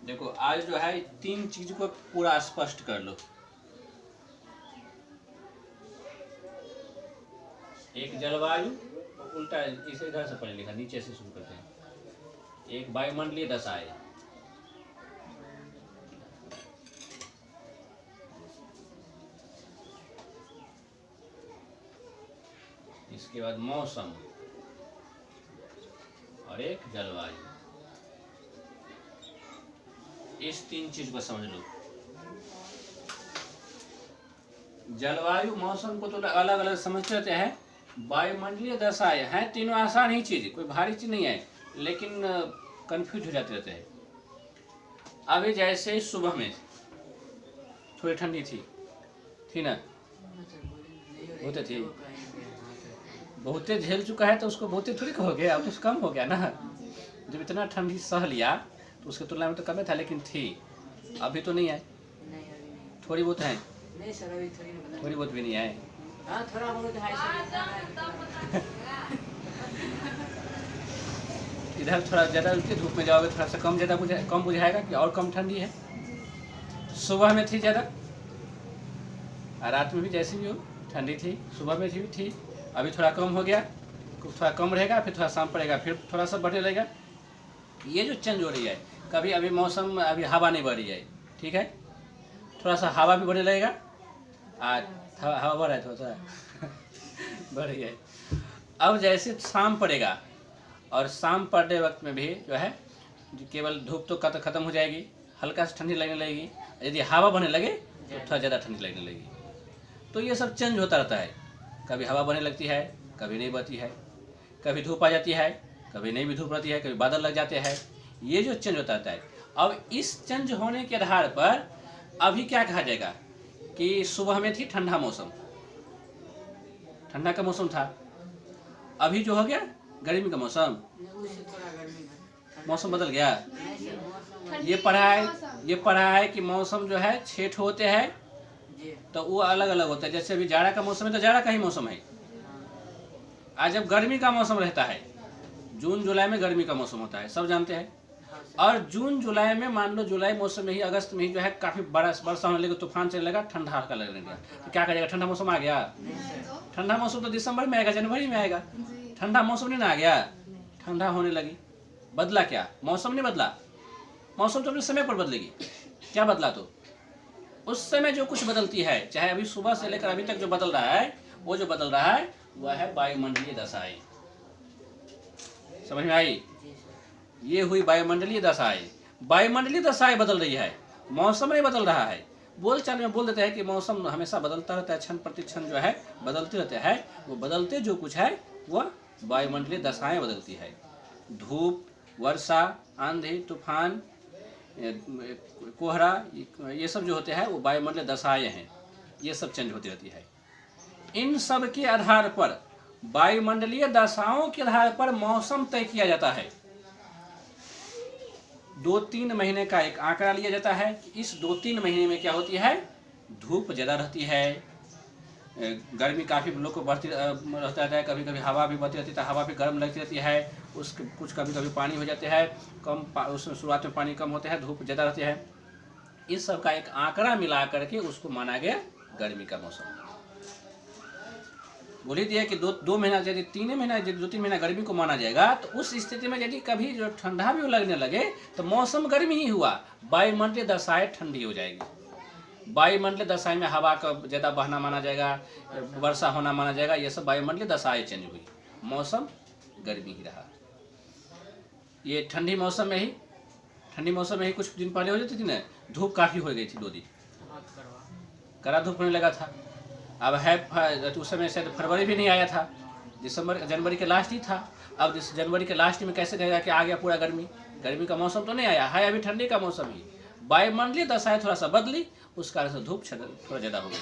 देखो आज जो है 3 चीज को पूरा स्पष्ट कर लो। एक जलवायु, उल्टा इसे इधर से पढ़े लिखा, नीचे से शुरू करते हैं। एक वायुमंडलीय दशाएं, इसके बाद मौसम और एक जलवायु। इस 3 चीज को समझ लो। जलवायु मौसम को तो अलग अलग समझते रहते हैं, वायुमंडलीय दशाएं हैं तीनों आसान ही चीज, कोई भारी चीज नहीं है, लेकिन कंफ्यूज हो जाते रहते हैं। अभी जैसे सुबह में थोड़ी ठंडी थी ना, होते थी, बहुते झेल चुका है तो उसको बहुते थोड़ी हो गया, अब तो कम हो गया ना। जब इतना ठंडी सह लिया तो उसके तुलना में तो कम था, लेकिन थी। अभी तो नहीं है, थोड़ी बहुत है। नहीं सर, अभी थोड़ी बहुत भी नहीं है। हाँ, थोड़ा बहुत है इधर थोड़ा ज़्यादा धूप में जाओगे थोड़ा सा कम बुझाएगा कि और कम ठंडी है। सुबह में थी ज़्यादा और रात में भी जैसी भी हो ठंडी थी, सुबह में भी थी। अभी थोड़ा कम हो गया, थोड़ा कम रहेगा, फिर थोड़ा शाम पड़ेगा, फिर थोड़ा सा बढ़ने लगेगा। ये जो चेंज हो रही है, कभी अभी मौसम, अभी हवा नहीं बढ़ रही है, ठीक है, थोड़ा सा हवा भी बढ़ने लगेगा। आज हवा बढ़ रहा है, थोड़ा सा बढ़ रही है। अब जैसे शाम पड़ेगा और शाम पड़ने वक्त में भी जो है केवल धूप तो खत्म हो जाएगी, हल्का सा ठंडी लगने लगेगी। यदि हवा बढ़ने लगे तो थोड़ा ज़्यादा ठंडी लगने लगेगी। तो ये सब चेंज होता रहता है, कभी हवा बढ़ने लगती है, कभी नहीं बढ़ती है, कभी धूप आ जाती है, कभी नहीं भी धूप रहती है, कभी बादल लग जाते हैं। ये जो चेंज होता रहता है। अब इस चेंज होने के आधार पर अभी क्या कहा जाएगा कि सुबह में थी ठंडा मौसम, ठंडा का मौसम था। अभी जो हो गया गर्मी का मौसम, मौसम बदल गया। ये पढ़ा है कि मौसम जो है 6 होते हैं तो वो अलग अलग होता है। जैसे अभी जाड़ा का मौसम है तो जाड़ा का ही मौसम है। आज जब गर्मी का मौसम रहता है, जून जुलाई में गर्मी का मौसम होता है, सब जानते हैं। और जून जुलाई में, मान लो जुलाई मौसम में ही, अगस्त में ही जो है काफी वर्षा होने लगे, तूफान चलने लगा, ठंडा हल्का लगने लगा, तो क्या करेगा, ठंडा मौसम आ गया। ठंडा मौसम तो दिसंबर में आएगा, जनवरी में आएगा। ठंडा मौसम नहीं ना आ गया, ठंडा होने लगी। बदला क्या, मौसम नहीं बदला, मौसम तो अपने समय पर बदलेगी। क्या बदला, तो उस समय जो कुछ बदलती है, चाहे अभी सुबह से लेकर अभी तक जो बदल रहा है, वो जो बदल रहा है वह है वायुमंडलीय दशाएं। समझ में आई? ये हुई वायुमंडलीय दशाएं। वायुमंडलीय दशाएं बदल रही है, मौसम नहीं बदल रहा है। बोलचाल में बोल देते हैं कि मौसम हमेशा बदलता रहता है, क्षण प्रति क्षण जो है बदलते रहते हैं। वो बदलते जो कुछ है वह वायुमंडलीय दशाएं बदलती है। धूप, वर्षा, आंधी, तूफान, कोहरा, ये सब जो होते हैं वो वायुमंडलीय दशाएं हैं। ये सब चेंज होती रहती है। इन सब के आधार पर, वायुमंडलीय दशाओं के आधार पर मौसम तय किया जाता है। 2-3 महीने का एक आंकड़ा लिया जाता है कि इस 2-3 महीने में क्या होती है, धूप ज़्यादा रहती है, गर्मी काफ़ी लोग को बढ़ती रहता है, कभी कभी हवा भी बढ़ती रहती है, हवा भी गर्म लगती रहती है, उसके कुछ कभी कभी पानी हो जाते हैं कम, उसमें शुरुआत में पानी कम होते हैं, धूप ज़्यादा रहती है। इस सब का एक आंकड़ा मिला करके उसको माना गया गर्मी का मौसम। बोल ही दिया कि 2 महीना, यदि 3 महीना, यदि 2-3 महीना गर्मी को माना जाएगा, तो उस स्थिति में यदि कभी जो ठंडा भी लगने लगे तो मौसम गर्मी ही हुआ, वायुमंडलीय दशाएं ठंडी हो जाएगी। वायुमंडलीय दशाएं में हवा का ज़्यादा बहना माना जाएगा, वर्षा होना माना जाएगा। ये सब वायुमंडलीय दशाएं चेंज हुई, मौसम गर्मी ही रहा। ये ठंडी मौसम में ही कुछ दिन पहले हो जाती थी ना, धूप काफ़ी हो गई थी, 2 दिन कड़ा धूप होने लगा था। अब है उस समय शायद फरवरी भी नहीं आया था, जनवरी के लास्ट ही था। अब इस जनवरी के लास्ट में कैसे कहेगा कि आ गया पूरा गर्मी का मौसम तो नहीं आया है, अभी ठंडी का मौसम ही। वायुमंडलीय दशाएं थोड़ा सा बदली, उस कारण से धूप थोड़ा ज़्यादा हो गई।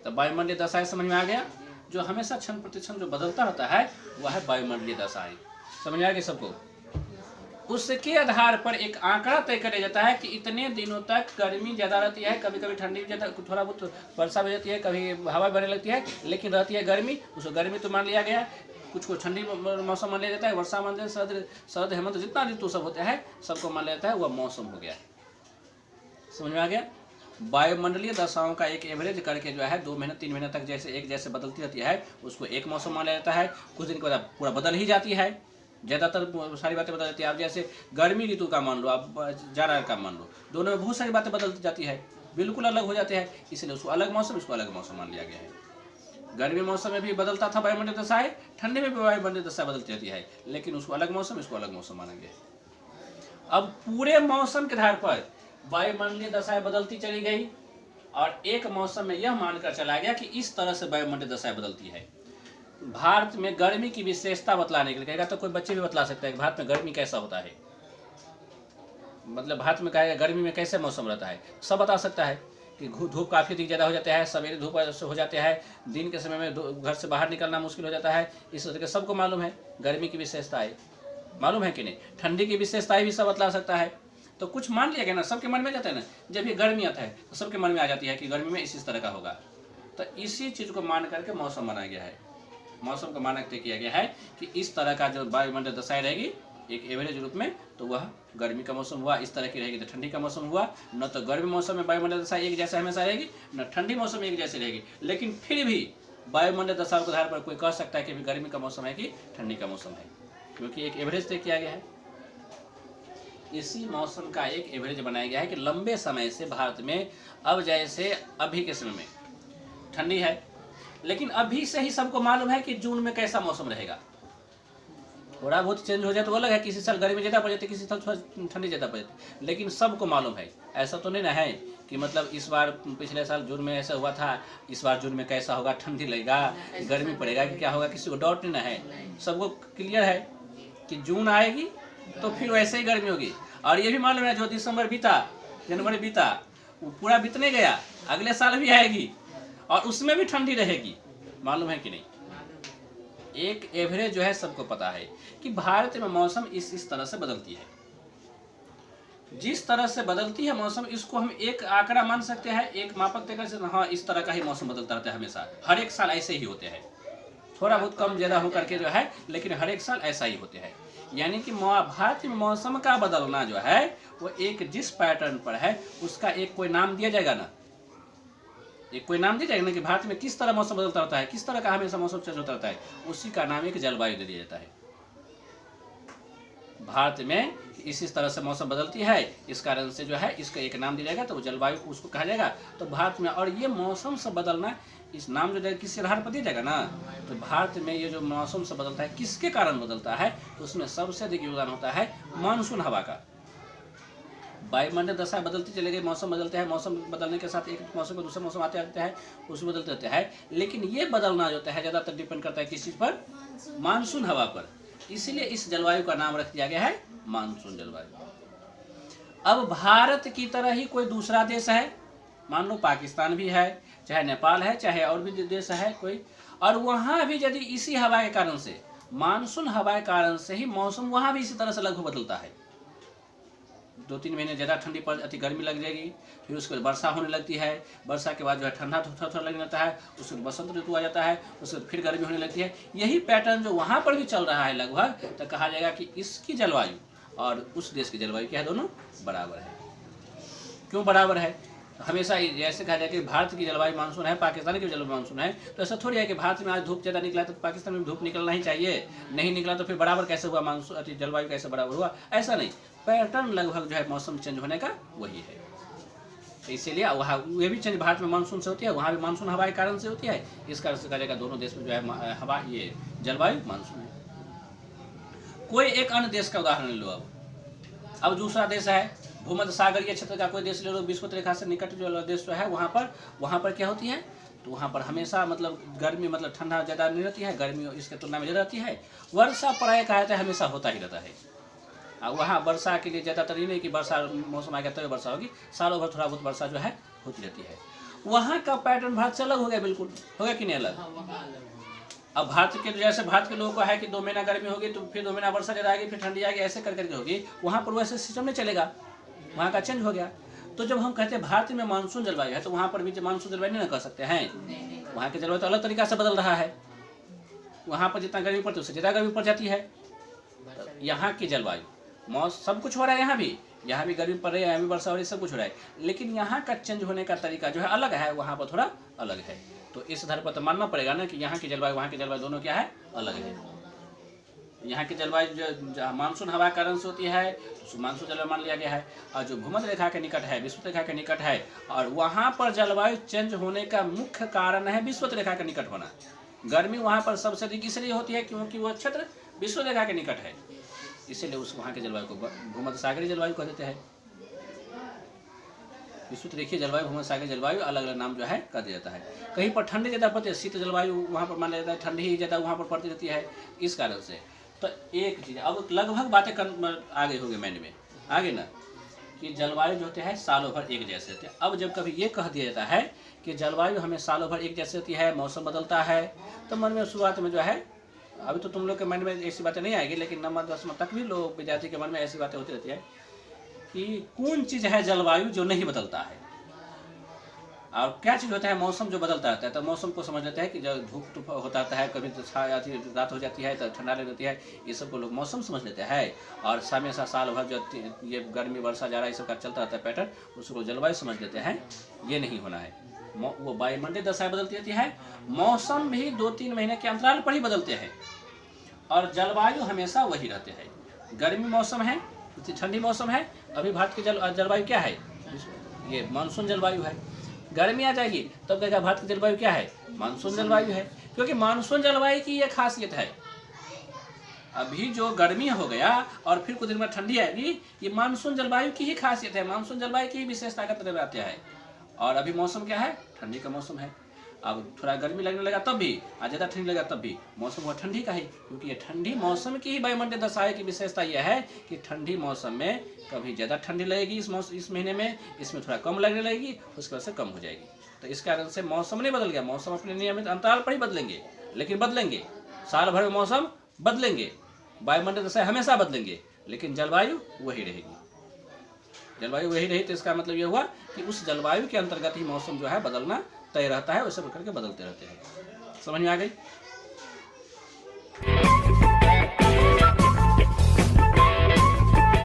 तो वायुमंडलीय दशाएं समझ में आ गया। जो हमेशा क्षण प्रति क्षण जो बदलता रहता है वह है वायुमंडलीय दशाएं। समझ में आ गया सबको? उसके आधार पर एक आंकड़ा तय किया जाता है कि इतने दिनों तक गर्मी ज़्यादा रहती है, कभी कभी ठंडी ज़्यादा, थोड़ा बहुत वर्षा भी रहती है, कभी हवा बढ़ने लगती है, लेकिन रहती है गर्मी। उसको गर्मी तो मान लिया गया कुछ को ठंडी मौसम मान लिया जाता है, वर्षा मान लिया, शरद हेमंत जितना ऋतु सब होता है सबको मान लिया जाता है वह मौसम हो गया। समझ में आ गया। वायुमंडलीय दशाओं का एक एवरेज करके जो है 2 महीने 3 महीने तक जैसे एक जैसे बदलती रहती है उसको एक मौसम मान लिया जाता है। कुछ दिन के बाद पूरा बदल ही जाती है, ज़्यादातर सारी बातें बदल जाती है। आप जैसे गर्मी ऋतु का मान लो, आप जाड़ा का मान लो, दोनों में बहुत सारी बातें बदलती जाती है, बिल्कुल अलग हो जाते हैं, इसलिए उसको अलग मौसम इसको अलग मौसम मान लिया गया है। गर्मी मौसम में भी बदलता था वायुमंडलीय दशाएं, ठंडी में भी वायुमंडलीय दशा बदलती रहती है, लेकिन उसको अलग मौसम इसको अलग मौसम माना गया। अब पूरे मौसम के आधार पर वायुमंडलीय दशाएं बदलती चली गई और एक मौसम में यह मानकर चला गया कि इस तरह से वायुमंडलीय दशाएं बदलती है। भारत में गर्मी की विशेषता बतलाने के लिए कहेगा तो कोई बच्चे भी बतला सकता है कि भारत में गर्मी कैसा होता है, मतलब भारत में कहेगा गर्मी में कैसे मौसम रहता है, सब बता सकता है कि धूप काफ़ी अधिक ज़्यादा हो जाता है, सवेरे धूप हो जाते हैं, दिन के समय में घर से बाहर निकलना मुश्किल हो जाता है, इस तरह के सबको मालूम है। गर्मी की विशेषताएं मालूम है कि नहीं, ठंडी की विशेषताएं भी सब बतला सकता है। तो कुछ मान लिया गया ना, सबके मन में जाता है ना, जब ये गर्मी आता है तो सबके मन में आ जाती है कि गर्मी में इस तरह का होगा। तो इसी चीज़ को मान करके मौसम बनाया गया है, मौसम का मानक तय किया गया है कि इस तरह का जो वायुमंडलीय दशाएं रहेगी एक एवरेज रूप में, तो वह गर्मी का मौसम हुआ, इस तरह की रहेगी तो ठंडी का मौसम हुआ। न तो गर्मी मौसम में वायुमंडलीय दशा एक जैसा हमेशा रहेगी, न ठंडी मौसम में एक जैसी रहेगी, लेकिन फिर भी वायुमंडलीय दशाओं के आधार पर कोई कह सकता है कि गर्मी का मौसम है कि ठंडी का मौसम है, क्योंकि एक एवरेज तय किया गया है। इसी मौसम का एक एवरेज बनाया गया है कि लंबे समय से भारत में, अब जैसे अभी के समय में ठंडी है, लेकिन अभी से ही सबको मालूम है कि जून में कैसा मौसम रहेगा। थोड़ा बहुत चेंज हो जाए तो अलग है, किसी साल गर्मी ज़्यादा पड़ जाती है, किसी साल थोड़ा ठंडी ज़्यादा पड़ जाती है, लेकिन सबको मालूम है। ऐसा तो नहीं ना है कि मतलब इस बार पिछले साल जून में ऐसा हुआ था, इस बार जून में कैसा होगा, ठंडी लगेगा, गर्मी पड़ेगा कि क्या होगा, किसी को डाउट नहीं ना है। सबको क्लियर है कि जून आएगी तो फिर वैसे ही गर्मी होगी। और ये भी मालूम है जो दिसंबर बीता, जनवरी बीता, वो पूरा बीतने गया, अगले साल भी आएगी और उसमें भी ठंडी रहेगी, मालूम है कि नहीं। एक एवरेज जो है सबको पता है कि भारत में मौसम इस तरह से बदलती है। जिस तरह से बदलती है मौसम, इसको हम एक आंकड़ा मान सकते हैं, एक मापक तय कर सकते हैं, हाँ इस तरह का ही मौसम बदलता रहता है हमेशा, हर एक साल ऐसे ही होते हैं, थोड़ा बहुत कम ज़्यादा हो करके जो है, लेकिन हर एक साल ऐसा ही होते हैं। यानी कि भारत में मौसम का बदलना जो है वो एक जिस पैटर्न पर है उसका एक कोई नाम दिया जाएगा ना, एक कोई नाम दिया जाएगा ना कि भारत में किस तरह मौसम बदलता रहता है, किस तरह का हमेशा मौसम चेंज होता रहता है, उसी का नाम एक जलवायु दे दिया जाता है। भारत में इस तरह से मौसम बदलती है, इस कारण से जो है इसका एक नाम दिया जाएगा, तो वो जलवायु उसको कहा जाएगा। तो भारत में, और ये मौसम से बदलना, इस नाम जो किस आधार पर दिया जाएगा ना, तो भारत में ये जो मौसम से बदलता है किसके कारण बदलता है, तो उसमें सबसे अधिक योगदान होता है मानसून हवा का। वायुमंडलीय दशा बदलती चली गई, मौसम बदलते हैं, मौसम बदलने के साथ एक मौसम को दूसरे मौसम आते रहते हैं, उसमें बदलते रहते हैं, लेकिन ये बदलना जो होता है ज़्यादातर डिपेंड करता है किस चीज़ पर, मानसून हवा पर। इसलिए इस जलवायु का नाम रख दिया गया है मानसून जलवायु। अब भारत की तरह ही कोई दूसरा देश है, मान लो पाकिस्तान भी है, चाहे नेपाल है, चाहे और भी देश है कोई, और वहाँ भी यदि इसी हवा के कारण से, मानसून हवा के कारण से ही मौसम वहाँ भी इसी तरह से लगभग बदलता है। 2-3 महीने ज़्यादा ठंडी पड़ जाती, गर्मी लग जाएगी, फिर उसके बाद वर्षा होने लगती है, वर्षा के बाद जो है ठंडा थोड़ा लगने लगता है, उसके बाद बसंत ऋतु आ जाता है, उसके बाद फिर गर्मी होने लगती है। यही पैटर्न जो वहाँ पर भी चल रहा है लगभग, तो कहा जाएगा कि इसकी जलवायु और उस देश की जलवायु क्या है, दोनों बराबर है। क्यों बराबर है? हमेशा जैसे कहा जाए कि भारत की जलवायु मानसून है, पाकिस्तान की जलवायु मानसून है, तो ऐसा थोड़ी है कि भारत में आज धूप ज़्यादा निकला तो पाकिस्तान में धूप निकलना ही चाहिए, नहीं निकला तो फिर बराबर कैसे हुआ, मानसून जलवायु कैसे बराबर हुआ, ऐसा नहीं। पैटर्न लगभग जो है मौसम चेंज होने का वही है। इसीलिए वहाँ ये भी चेंज भारत में मानसून से होती है, वहाँ भी मानसून हवा के कारण से होती है, इस कारण से कहा जाएगा दोनों देश में जो है हवा, ये जलवायु मानसून है। कोई एक अन्य देश का उदाहरण ले लो। अब दूसरा देश है भूमध्य सागरीय क्षेत्र का कोई देश ले लो, विषुवत रेखा से निकट जो देश जो है, वहाँ पर क्या होती है, तो वहाँ पर हमेशा मतलब गर्मी, मतलब ठंडा ज़्यादा नहीं रहती है, गर्मी इसके तुलना में ज़्यादा रहती है, वर्षा प्राय कहा जाता है हमेशा होता ही रहता है। वहाँ वर्षा के लिए ज़्यादातर ये नहीं कि वर्षा मौसम आएगा तो वर्षा होगी, सालों भर थोड़ा बहुत वर्षा जो है होती रहती है। वहाँ का पैटर्न भारत से अलग हो गया, बिल्कुल हो गया कि नहीं अलग। अब भारत के जैसे भारत के लोगों को है कि 2 महीना गर्मी होगी तो फिर 2 महीना वर्षा ज़्यादा आएगी, फिर ठंडी आएगी, ऐसे कर करके होगी, वहाँ पर वैसे सिस्टम नहीं चलेगा, वहाँ का चेंज हो गया। तो जब हम कहते हैं भारत में मानसून जलवायु है, तो वहाँ पर भी मानसून जलवायु नहीं ना कह सकते हैं, वहाँ की जलवायु तो अलग तरीका से बदल रहा है, वहाँ पर जितना गर्मी पड़ती है उससे ज़्यादा गर्मी पड़ जाती है। यहाँ की जलवायु मौसम सब कुछ हो रहा है, यहाँ भी गर्मी पड़ रही है, यहाँ भी वर्षा हो रही है, सब कुछ हो रहा है, लेकिन यहाँ का चेंज होने का तरीका जो है अलग है, वहाँ पर थोड़ा अलग है। तो इस आधार पर तो मानना पड़ेगा ना कि यहाँ की जलवायु वहाँ की जलवायु दोनों क्या है, अलग है। यहाँ की जलवायु जो मानसून हवा कारण से होती है मानसून जलवायु मान लिया गया है, और जो भूमध्य रेखा के निकट है, विषुवत रेखा के निकट है, और वहाँ पर जलवायु चेंज होने का मुख्य कारण है विषुवत रेखा के निकट होना। गर्मी वहाँ पर सबसे अधिक इसलिए होती है क्योंकि वह क्षेत्र विषुवत रेखा के निकट है, इसीलिए उस वहाँ की जलवायु को भूमध्य सागरीय जलवायु कह देते हैं। विषुवत रेखीय जलवायु, भूमध्य सागरीय जलवायु, अलग अलग नाम जो है कह दिया जाता है। कहीं पर ठंडी ज़्यादा पड़ती है, शीत जलवायु वहाँ पर मान लिया जाता है, ठंडी ही ज़्यादा वहाँ पर पड़ती रहती है, इस कारण से। तो एक चीज़ अब लगभग बातें आगे हो गई मैंने में आगे ना कि जलवायु जो होते हैं सालों भर एक जैसे होते हैं। अब जब कभी ये कह दिया जाता है कि जलवायु हमें सालों भर एक जैसे होती है, मौसम बदलता है, तो मन में शुरुआत में जो है, अभी तो तुम लोग के मन में ऐसी बातें नहीं आएगी, लेकिन 9वीं 10वीं तक भी लोग विद्यार्थी के मन में ऐसी बातें होती रहती है कि कौन चीज़ है जलवायु जो नहीं बदलता है, और क्या चीज़ होता है मौसम जो बदलता रहता है। तो मौसम को समझ लेते हैं कि जब धूप होता है, कभी तो रात हो जाती है तो ठंडा लग जाती है, ये सब को लोग मौसम समझ लेते हैं। और हमेशा साल भर जो ये गर्मी वर्षा जाड़ा ये सब का चलता रहता है पैटर्न, उसको जलवायु समझ लेते हैं। ये नहीं होना है। वो वायुमंडलीय दशाएं बदलती रहती है, मौसम भी 2-3 महीने के अंतराल पर ही बदलते हैं, और जलवायु हमेशा वही रहते हैं। गर्मी मौसम है, ठंडी मौसम है। अभी भारत की जलवायु क्या है, ये मानसून जलवायु है। गर्मी आ जाएगी तब कहेगा भारत की जलवायु क्या है, मानसून जलवायु है, क्योंकि मानसून जलवायु की ये खासियत है। अभी जो गर्मी हो गया और फिर कुछ दिन में ठंडी आएगी, ये मानसून जलवायु की ही खासियत है, मानसून जलवायु की ही विशेषता का तरह आते हैं। और अभी मौसम क्या है, ठंडी का मौसम है। अब थोड़ा गर्मी लगने लगा तब भी, और ज़्यादा ठंडी लगा तब भी, मौसम हुआ ठंडी का ही, क्योंकि ये ठंडी मौसम की ही वायुमंडलीय दशाएं की विशेषता यह है कि ठंडी मौसम में कभी ज़्यादा ठंडी लगेगी इस महीने में, इसमें थोड़ा कम लगने लगेगी, उसकी वजह से कम हो जाएगी। तो इस कारण से मौसम नहीं बदल गया, मौसम अपने नियमित अंतराल पर ही बदलेंगे, लेकिन बदलेंगे साल भर में, मौसम बदलेंगे, वायुमंडलीय दशाएं हमेशा बदलेंगे, लेकिन जलवायु वही रहेगी। जलवायु वही रही तो इसका मतलब ये हुआ कि उस जलवायु के अंतर्गत ही मौसम जो है बदलना तय रहता है, वैसे प्रकार के बदलते रहते हैं। समझ में आ गई।